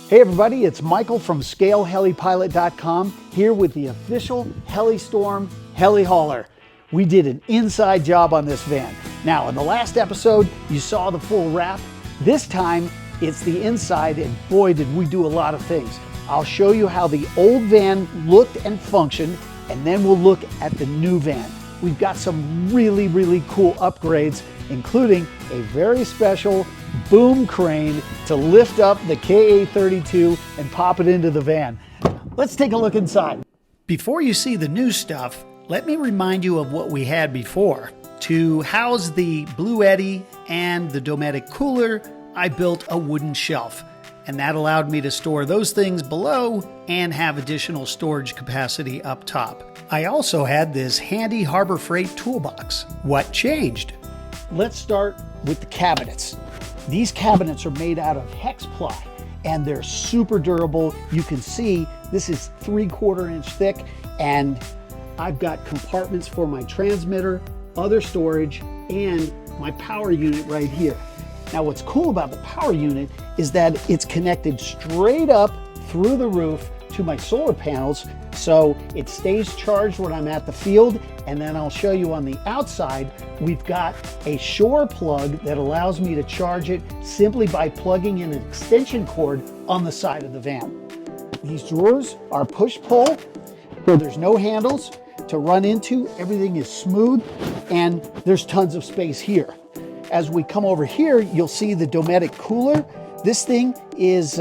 Hey everybody, it's Michael from ScaleHeliPilot.com here with the official HeliStorm Heli Hauler. We did an inside job on this van. Now in the last episode, you saw the full wrap. This time, it's the inside, and boy did we do a lot of things. I'll show you how the old van looked and functioned, and then we'll look at the new van. We've got some really, really cool upgrades, including a very special boom crane to lift up the Ka-32 and pop it into the van. Let's take a look inside. Before you see the new stuff, let me remind you of what we had before. To house the Blue Eddy and the Dometic cooler, I built a wooden shelf, and that allowed me to store those things below and have additional storage capacity up top. I also had this handy Harbor Freight toolbox. What changed? Let's start with the cabinets. These cabinets are made out of hex ply and they're super durable. You can see this is 3/4 inch thick, and I've got compartments for my transmitter, other storage, and my power unit right here. Now what's cool about the power unit is that it's connected straight up through the roof to my solar panels, so it stays charged when I'm at the field. And then I'll show you on the outside, we've got a shore plug that allows me to charge it simply by plugging in an extension cord on the side of the van. These drawers are push-pull, where there's no handles to run into. Everything is smooth, and there's tons of space here. As we come over here, you'll see the Dometic cooler. This thing is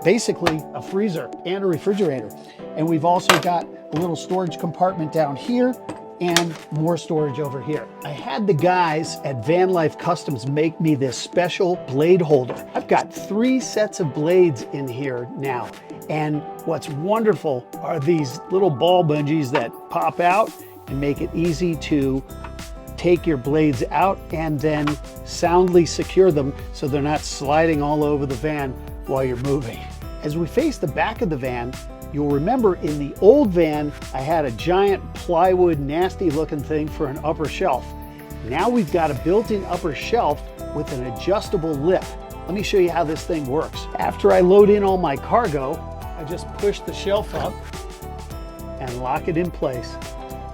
basically a freezer and a refrigerator. And we've also got a little storage compartment down here and more storage over here. I had the guys at Van Life Customs make me this special blade holder. I've got 3 sets of blades in here now. And what's wonderful are these little ball bungees that pop out and make it easy to take your blades out and then soundly secure them so they're not sliding all over the van while you're moving. As we face the back of the van, you'll remember in the old van, I had a giant plywood, nasty looking thing for an upper shelf. Now we've got a built-in upper shelf with an adjustable lip. Let me show you how this thing works. After I load in all my cargo, I just push the shelf up and lock it in place.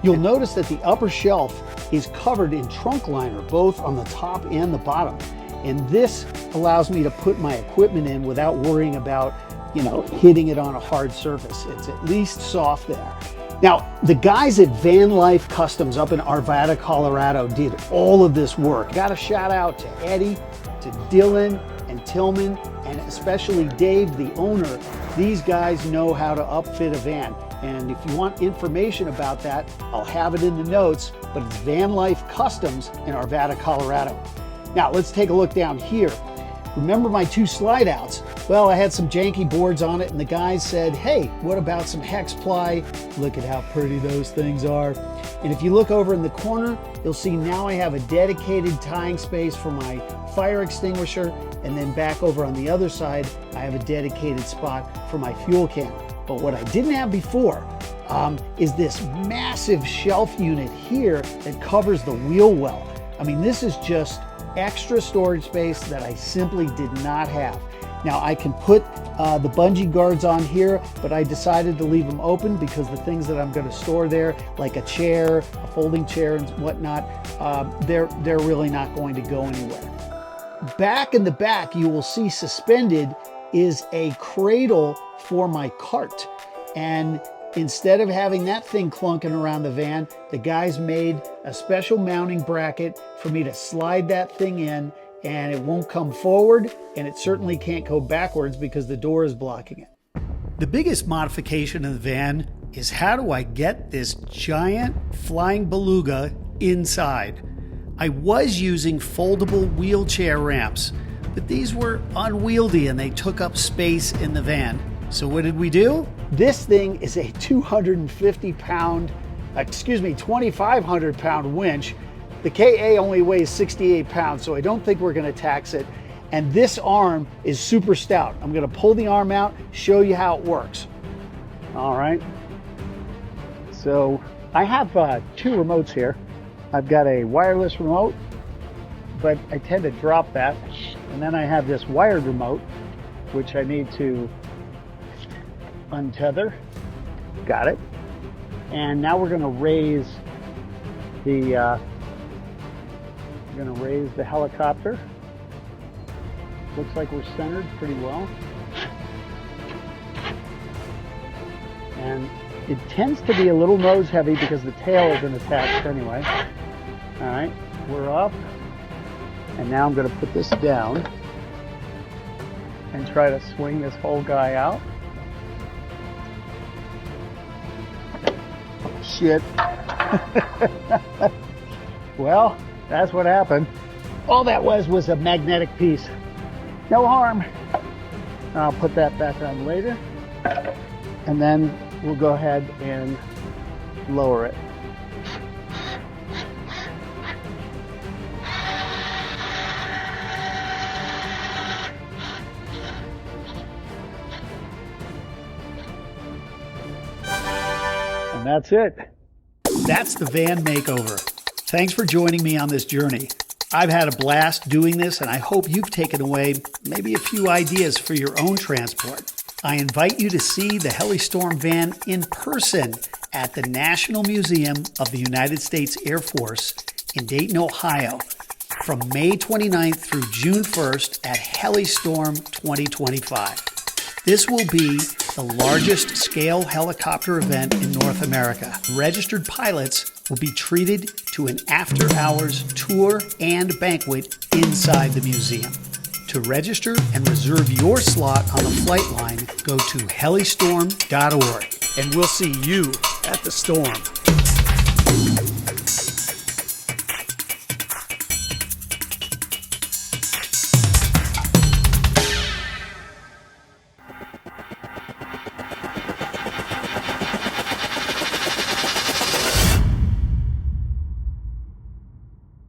You'll notice that the upper shelf is covered in trunk liner, both on the top and the bottom. And this allows me to put my equipment in without worrying about, hitting it on a hard surface. It's at least soft there. Now, the guys at Van Life Customs up in Arvada, Colorado did all of this work. Got a shout out to Eddie, to Dylan and Tillman, and especially Dave, the owner. These guys know how to upfit a van. And if you want information about that, I'll have it in the notes, but it's Van Life Customs in Arvada, Colorado. Now let's take a look down here. Remember my 2 slide outs? Well, I had some janky boards on it, and the guys said, hey, what about some hex ply? Look at how pretty those things are. And if you look over in the corner, you'll see now I have a dedicated tying space for my fire extinguisher, and then back over on the other side, I have a dedicated spot for my fuel can. But what I didn't have before is this massive shelf unit here that covers the wheel well. I mean, this is just extra storage space that I simply did not have. Now I can put the bungee guards on here, but I decided to leave them open because the things that I'm going to store there, like a chair, a folding chair and whatnot, they're really not going to go anywhere. Back in the back, you will see suspended is a cradle for my cart. And instead of having that thing clunking around the van, the guys made a special mounting bracket for me to slide that thing in, and it won't come forward, and it certainly can't go backwards because the door is blocking it. The biggest modification of the van is how do I get this giant flying beluga inside? I was using foldable wheelchair ramps, but these were unwieldy and they took up space in the van. So what did we do? This thing is a 250 pound, 2,500 pound winch. The KA only weighs 68 pounds, so I don't think we're gonna tax it. And this arm is super stout. I'm gonna pull the arm out, show you how it works. All right. So I have 2 remotes here. I've got a wireless remote, but I tend to drop that. And then I have this wired remote, which I need to untether. Got it. And now we're going to raise the helicopter. Looks like we're centered pretty well. And it tends to be a little nose heavy because the tail isn't attached anyway. All right, we're up. And now I'm going to put this down and try to swing this whole guy out. Shit. Well, that's what happened. All that was a magnetic piece. No harm. I'll put that back on later. And then we'll go ahead and lower it. And that's it. That's the van makeover. Thanks for joining me on this journey. I've had a blast doing this, and I hope you've taken away maybe a few ideas for your own transport. I invite you to see the HeliStorm van in person at the National Museum of the United States Air Force in Dayton, Ohio, from May 29th through June 1st at HeliStorm 2025. This will be the largest scale helicopter event in North America. Registered pilots will be treated to an after-hours tour and banquet inside the museum. To register and reserve your slot on the flight line, go to helistorm.org, and we'll see you at the storm.